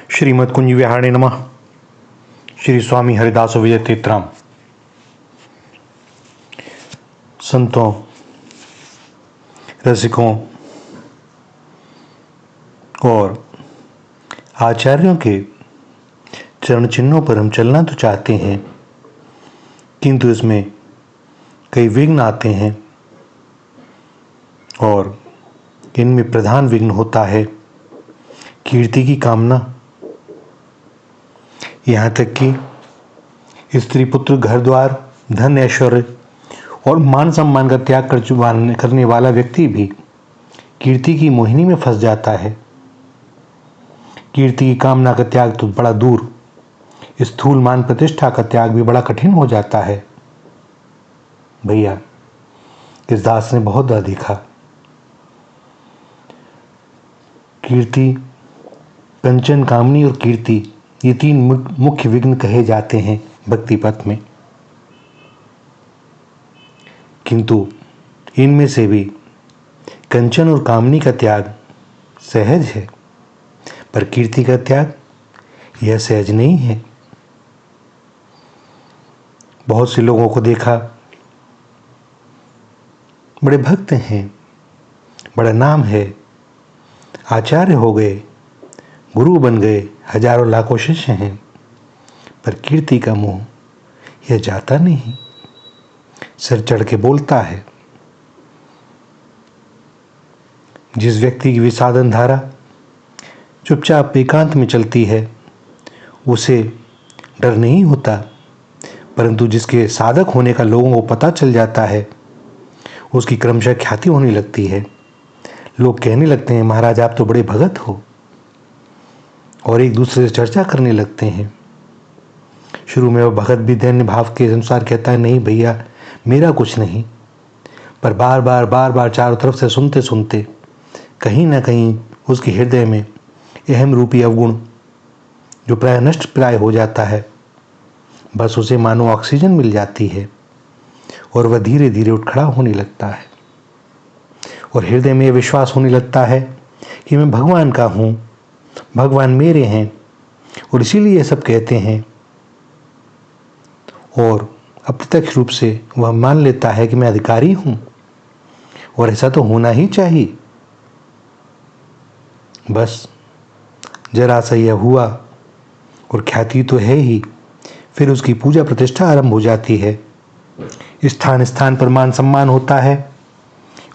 श्रीमद् कुंज विहारिणे नमः। श्री स्वामी हरिदास विजय तीर्थराम। संतों, रसिकों और आचार्यों के चरण चिन्हों पर हम चलना तो चाहते हैं, किंतु इसमें कई विघ्न आते हैं और इनमें प्रधान विघ्न होता है कीर्ति की कामना। यहाँ तक कि स्त्री पुत्र घर द्वार धन ऐश्वर्य और मान सम्मान का त्याग करने वाला व्यक्ति भी कीर्ति की मोहिनी में फंस जाता है। कीर्ति की कामना का त्याग तो बड़ा दूर, स्थूल मान प्रतिष्ठा का त्याग भी बड़ा कठिन हो जाता है। भैया, इस दास ने बहुत बार देखा, कीर्ति, कंचन, कामनी और कीर्ति, ये तीन मुख्य विघ्न कहे जाते हैं भक्ति पथ में। किंतु इनमें से भी कंचन और कामनी का त्याग सहज है, पर कीर्ति का त्याग यह सहज नहीं है। बहुत से लोगों को देखा, बड़े भक्त हैं, बड़ा नाम है, आचार्य हो गए, गुरु बन गए, हजारों लाखों शिष्य हैं, पर कीर्ति का मोह यह जाता नहीं, सिर चढ़ के बोलता है। जिस व्यक्ति की विसाधन धारा चुपचाप एकांत में चलती है, उसे डर नहीं होता, परंतु जिसके साधक होने का लोगों को पता चल जाता है, उसकी क्रमशः ख्याति होने लगती है। लोग कहने लगते हैं, महाराज आप तो बड़े भगत हो, और एक दूसरे से चर्चा करने लगते हैं। शुरू में वह भगत भी दैन्य भाव के अनुसार कहता है, नहीं भैया मेरा कुछ नहीं, पर बार बार चारों तरफ से सुनते सुनते कहीं ना कहीं उसके हृदय में अहम रूपी अवगुण, जो प्राय नष्ट प्राय हो जाता है, बस उसे मानो ऑक्सीजन मिल जाती है और वह धीरे धीरे उठ खड़ा होने लगता है और हृदय में यह विश्वास होने लगता है कि मैं भगवान का हूँ, भगवान मेरे हैं और इसीलिए ये सब कहते हैं। और अप्रत्यक्ष रूप से वह मान लेता है कि मैं अधिकारी हूं और ऐसा तो होना ही चाहिए। बस जरा सा यह हुआ और ख्याति तो है ही, फिर उसकी पूजा प्रतिष्ठा आरंभ हो जाती है। स्थान स्थान पर मान सम्मान होता है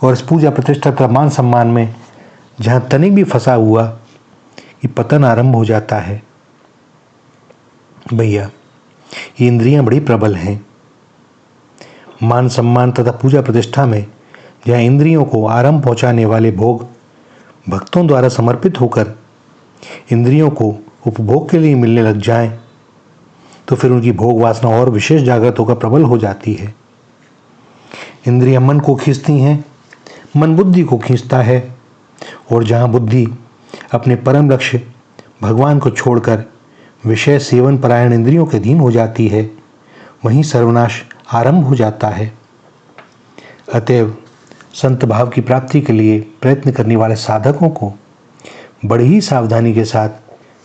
और इस पूजा प्रतिष्ठा पर मान सम्मान में जहां तनिक भी फंसा हुआ, ये पतन आरंभ हो जाता है। भैया, ये इंद्रियां बड़ी प्रबल हैं। मान सम्मान तथा पूजा प्रतिष्ठा में जहाँ इंद्रियों को आराम पहुँचाने वाले भोग भक्तों द्वारा समर्पित होकर इंद्रियों को उपभोग के लिए मिलने लग जाएं, तो फिर उनकी भोग वासना और विशेष जागृत होकर प्रबल हो जाती है। इंद्रियां मन को खींचती हैं, मन बुद्धि को खींचता है, और जहाँ बुद्धि अपने परम लक्ष्य भगवान को छोड़कर विषय सेवन परायण इंद्रियों के अधीन हो जाती है, वहीं सर्वनाश आरंभ हो जाता है। अतएव संत भाव की प्राप्ति के लिए प्रयत्न करने वाले साधकों को बड़ी ही सावधानी के साथ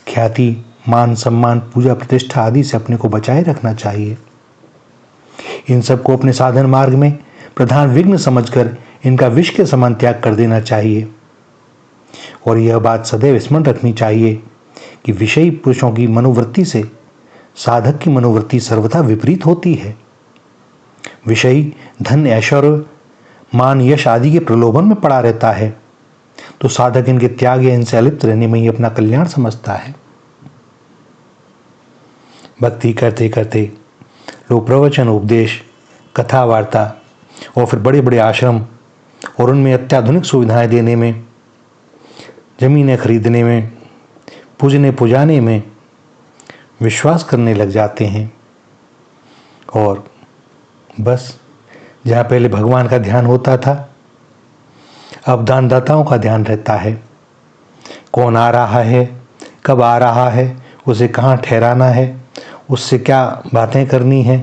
ख्याति, मान सम्मान, पूजा प्रतिष्ठा आदि से अपने को बचाए रखना चाहिए। इन सबको अपने साधन मार्ग में प्रधान विघ्न समझकर इनका विष के समान त्याग कर देना चाहिए। और यह बात सदैव स्मरण रखनी चाहिए कि विषयी पुरुषों की मनोवृत्ति से साधक की मनोवृत्ति सर्वथा विपरीत होती है। विषयी धन, ऐश्वर्य, मान, यश आदि के प्रलोभन में पड़ा रहता है, तो साधक इनके त्याग या इनसे अलिप्त रहने में ही अपना कल्याण समझता है। भक्ति करते करते लोग प्रवचन, उपदेश, कथा वार्ता और फिर बड़े बड़े आश्रम और उनमें अत्याधुनिक सुविधाएं देने में, जमीनें खरीदने में, पूजने पुजाने में विश्वास करने लग जाते हैं। और बस जहाँ पहले भगवान का ध्यान होता था, अब दानदाताओं का ध्यान रहता है। कौन आ रहा है, कब आ रहा है, उसे कहाँ ठहराना है, उससे क्या बातें करनी है,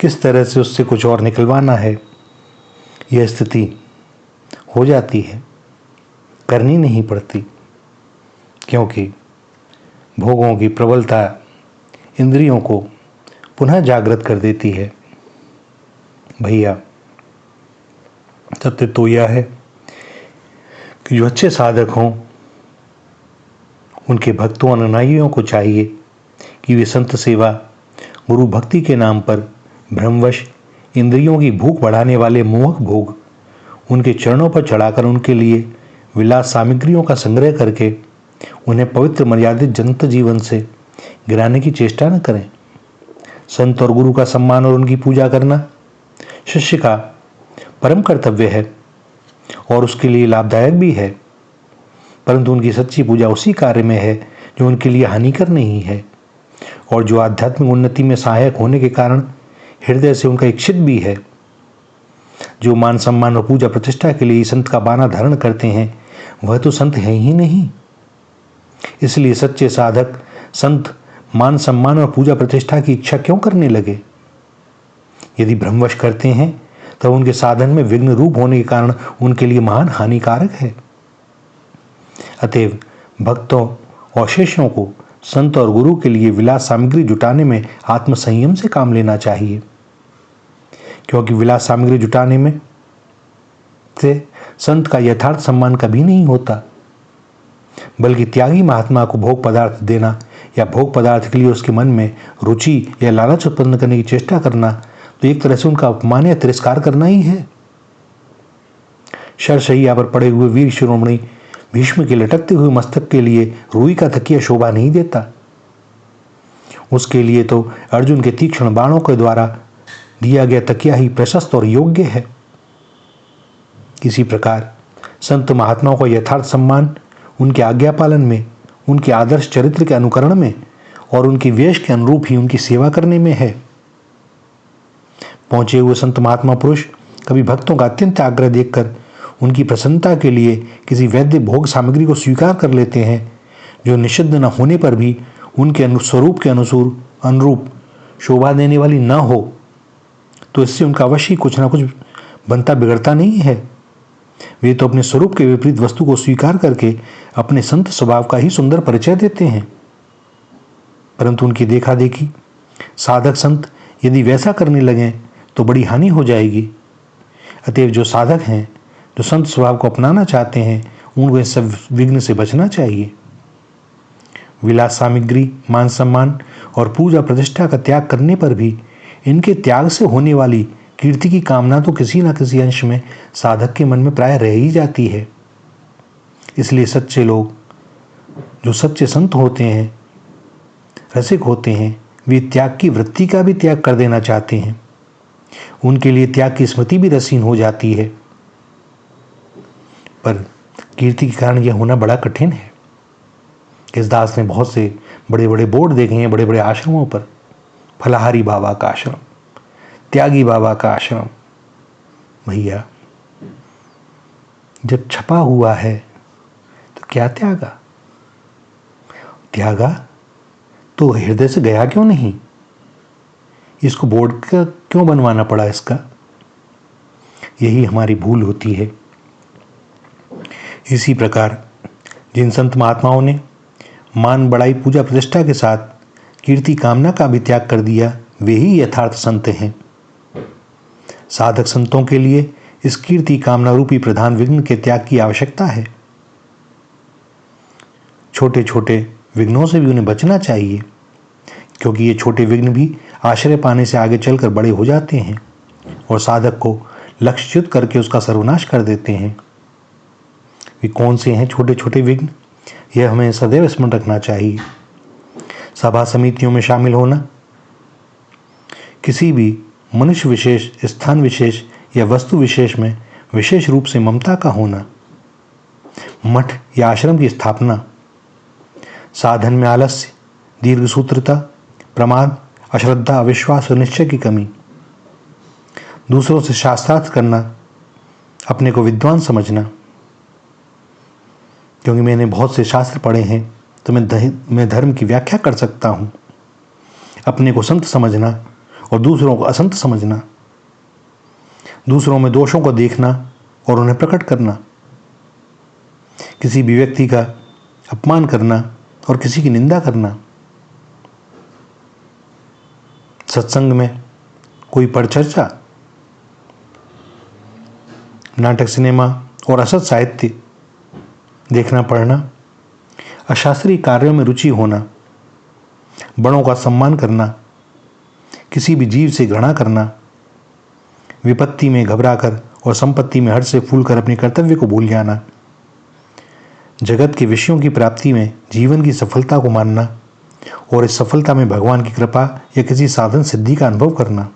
किस तरह से उससे कुछ और निकलवाना है, यह स्थिति हो जाती है। करनी नहीं पड़ती, क्योंकि भोगों की प्रबलता इंद्रियों को पुनः जागृत कर देती है। भैया, सत्य तो यह है कि जो अच्छे साधक हों उनके भक्तों अनुयायियों को चाहिए कि वे संत सेवा, गुरु भक्ति के नाम पर भ्रमवश इंद्रियों की भूख बढ़ाने वाले मोहक भोग उनके चरणों पर चढ़ाकर उनके लिए विलास सामग्रियों का संग्रह करके उन्हें पवित्र मर्यादित जनता जीवन से गिराने की चेष्टा न करें। संत और गुरु का सम्मान और उनकी पूजा करना शिष्य का परम कर्तव्य है और उसके लिए लाभदायक भी है, परंतु उनकी सच्ची पूजा उसी कार्य में है जो उनके लिए हानिकर नहीं है और जो आध्यात्मिक उन्नति में सहायक होने के कारण हृदय से उनका इच्छित भी है। जो मान सम्मान और पूजा प्रतिष्ठा के लिए संत का बाना धारण करते हैं वह तो संत है ही नहीं। इसलिए सच्चे साधक संत मान सम्मान और पूजा प्रतिष्ठा की इच्छा क्यों करने लगे? यदि भ्रमवश करते हैं तो उनके साधन में विघ्न रूप होने के कारण उनके लिए महान हानिकारक है। अतएव भक्तों और शिष्यों को संत और गुरु के लिए विलास सामग्री जुटाने में आत्मसंयम से काम लेना चाहिए, क्योंकि विलास सामग्री जुटाने में से संत का यथार्थ सम्मान कभी नहीं होता, बल्कि त्यागी महात्मा को भोग पदार्थ देना या भोग पदार्थ के लिए उसके मन में रुचि या लालच उत्पन्न करने की चेष्टा करना तो एक तरह से उनका अपमान या तिरस्कार करना ही है। शरशैया पर पड़े हुए वीर शिरोमणि भीष्म के लटकते हुए मस्तक के लिए रुई का तकिया शोभा नहीं देता। उसके लिए तो अर्जुन के तीक्ष्ण बाणों के द्वारा दिया गया तकिया ही प्रशस्त और योग्य है। इसी प्रकार संत महात्माओं का यथार्थ सम्मान उनके आज्ञा पालन में, उनके आदर्श चरित्र के अनुकरण में और उनकी वेश के अनुरूप ही उनकी सेवा करने में है। पहुंचे हुए संत महात्मा पुरुष कभी भक्तों का अत्यंत आग्रह देखकर उनकी प्रसन्नता के लिए किसी वैद्य भोग सामग्री को स्वीकार कर लेते हैं जो निषिद्ध न होने पर भी उनके स्वरूप के अनुरूप शोभा देने वाली न हो, तो इससे उनका अवश्य कुछ न कुछ बनता बिगड़ता नहीं है। वे तो अपने स्वरूप के विपरीत वस्तु को स्वीकार करके अपने संत स्वभाव का ही सुंदर परिचय देते हैं, परंतु उनकी देखा देखी साधक संत यदि वैसा करने लगें तो बड़ी हानि हो जाएगी। अतएव जो साधक हैं, जो संत स्वभाव को अपनाना चाहते हैं, उनको इस सब विघ्न से बचना चाहिए। विलास सामग्री, मान सम्मान और पूजा प्रतिष्ठा का त्याग करने पर भी इनके त्याग से होने वाली कीर्ति की कामना तो किसी न किसी अंश में साधक के मन में प्राय रह ही जाती है। इसलिए सच्चे लोग, जो सच्चे संत होते हैं, रसिक होते हैं, वे त्याग की वृत्ति का भी त्याग कर देना चाहते हैं। उनके लिए त्याग की स्मृति भी रसीन हो जाती है, पर कीर्ति के कारण यह होना बड़ा कठिन है। इस दास ने बहुत से बड़े बड़े बोर्ड देखे हैं बड़े बड़े आश्रमों पर, फलाहारी बाबा का आश्रम, त्यागी बाबा का आश्रम। भैया, जब छपा हुआ है तो क्या त्यागा? त्यागा तो हृदय से गया क्यों नहीं? इसको बोर्ड का क्यों बनवाना पड़ा? इसका यही हमारी भूल होती है। इसी प्रकार जिन संत महात्माओं ने मान बड़ाई पूजा प्रतिष्ठा के साथ कीर्ति कामना का भी त्याग कर दिया, वे ही यथार्थ संत हैं। साधक संतों के लिए इस कीर्ति कामना रूपी प्रधान विघ्न के त्याग की आवश्यकता है। छोटे छोटे विघ्नों से भी उन्हें बचना चाहिए, क्योंकि ये छोटे विघ्न भी आश्रय पाने से आगे चलकर बड़े हो जाते हैं और साधक को लक्ष्यच्युत करके उसका सर्वनाश कर देते हैं। वे कौन से हैं छोटे छोटे विघ्न, यह हमें सदैव स्मरण रखना चाहिए। सभा समितियों में शामिल होना, किसी भी मनुष्य विशेष, स्थान विशेष या वस्तु विशेष में विशेष रूप से ममता का होना, मठ या आश्रम की स्थापना, साधन में आलस्य, दीर्घसूत्रता, प्रमाद, अश्रद्धा, अविश्वास और निश्चय की कमी, दूसरों से शास्त्रार्थ करना, अपने को विद्वान समझना, क्योंकि मैंने बहुत से शास्त्र पढ़े हैं तो मैं धर्म की व्याख्या कर सकता हूँ, अपने को संत समझना और दूसरों को असंत समझना, दूसरों में दोषों को देखना और उन्हें प्रकट करना, किसी भी व्यक्ति का अपमान करना और किसी की निंदा करना, सत्संग में कोई परचर्चा, नाटक, सिनेमा और असत साहित्य देखना पढ़ना, अशास्त्रीय कार्यों में रुचि होना, बड़ों का सम्मान करना, किसी भी जीव से घृणा करना, विपत्ति में घबराकर और संपत्ति में हर्ष से फूलकर अपने कर्तव्य को भूल जाना, जगत के विषयों की प्राप्ति में जीवन की सफलता को मानना और इस सफलता में भगवान की कृपा या किसी साधन सिद्धि का अनुभव करना,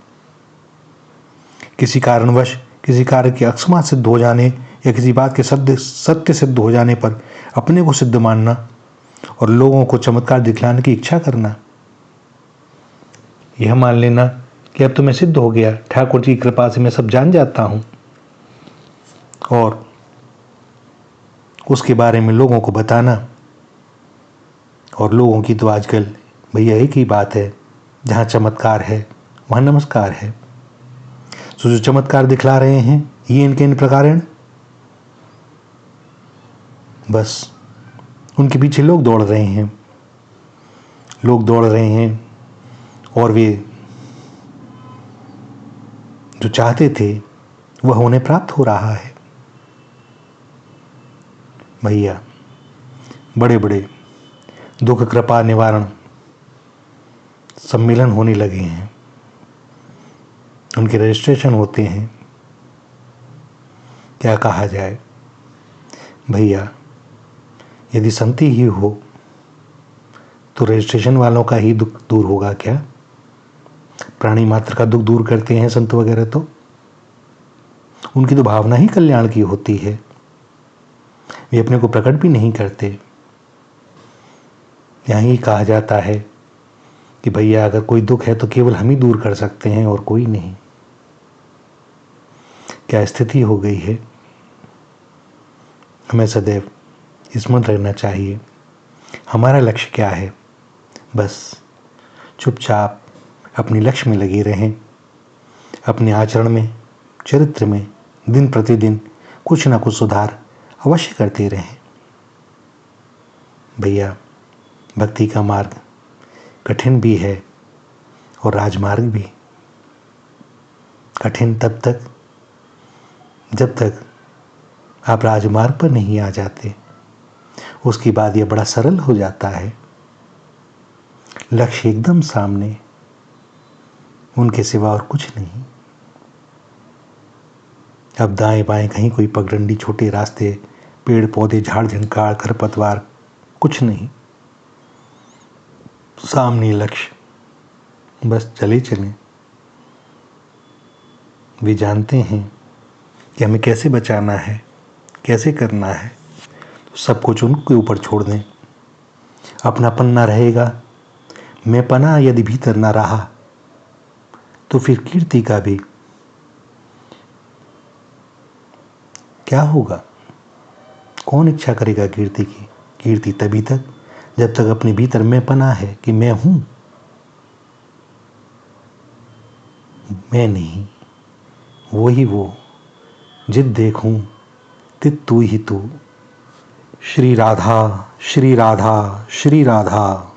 किसी कारणवश किसी कार्य के अकस्मात सिद्ध हो जाने या किसी बात के सत्य सिद्ध हो जाने पर अपने को सिद्ध मानना और लोगों को चमत्कार दिखलाने की इच्छा करना, यह मान लेना कि अब तो मैं सिद्ध हो गया, ठाकुर जी की कृपा से मैं सब जान जाता हूं, और उसके बारे में लोगों को बताना। और लोगों की तो आजकल भैया एक ही बात है, जहाँ चमत्कार है वहाँ नमस्कार है। तो जो चमत्कार दिखला रहे हैं ये इनके इन प्रकार, बस उनके पीछे लोग दौड़ रहे हैं, और वे जो चाहते थे वह उन्हें प्राप्त हो रहा है। भैया बड़े बड़े दुख कृपा निवारण सम्मेलन होने लगे हैं, उनके रजिस्ट्रेशन होते हैं। क्या कहा जाए भैया, यदि संति ही हो तो रजिस्ट्रेशन वालों का ही दुख दूर होगा क्या? प्राणी मात्र का दुख दूर करते हैं संत वगैरह, तो उनकी तो भावना ही कल्याण की होती है, वे अपने को प्रकट भी नहीं करते। यहाँ ही कहा जाता है कि भैया अगर कोई दुख है तो केवल हम ही दूर कर सकते हैं और कोई नहीं। क्या स्थिति हो गई है? हमें सदैव स्मरण रखना चाहिए हमारा लक्ष्य क्या है। बस चुपचाप अपने लक्ष्य में लगे रहें, अपने आचरण में, चरित्र में दिन प्रतिदिन कुछ ना कुछ सुधार अवश्य करते रहें। भैया भक्ति का मार्ग कठिन भी है और राजमार्ग भी। कठिन तब तक जब तक आप राजमार्ग पर नहीं आ जाते, उसके बाद यह बड़ा सरल हो जाता है। लक्ष्य एकदम सामने, उनके सिवा और कुछ नहीं। अब दाएं बाएं कहीं कोई पगडंडी, छोटे रास्ते, पेड़ पौधे, झाड़ झंकार, खरपतवार, कुछ नहीं। सामने लक्ष्य, बस चले चलें। वे जानते हैं कि हमें कैसे बचाना है, कैसे करना है, तो सब कुछ उनके ऊपर छोड़ दें। अपनापन ना रहेगा, मैं पना यदि भीतर ना रहा, तो फिर कीर्ति का भी क्या होगा? कौन इच्छा करेगा कीर्ति की? कीर्ति तभी तक जब तक अपने भीतर मैं पना है कि मैं हूं, मैं नहीं, वो ही वो, जित देखूं तित तू ही तू। श्री राधा, श्री राधा, श्री राधा।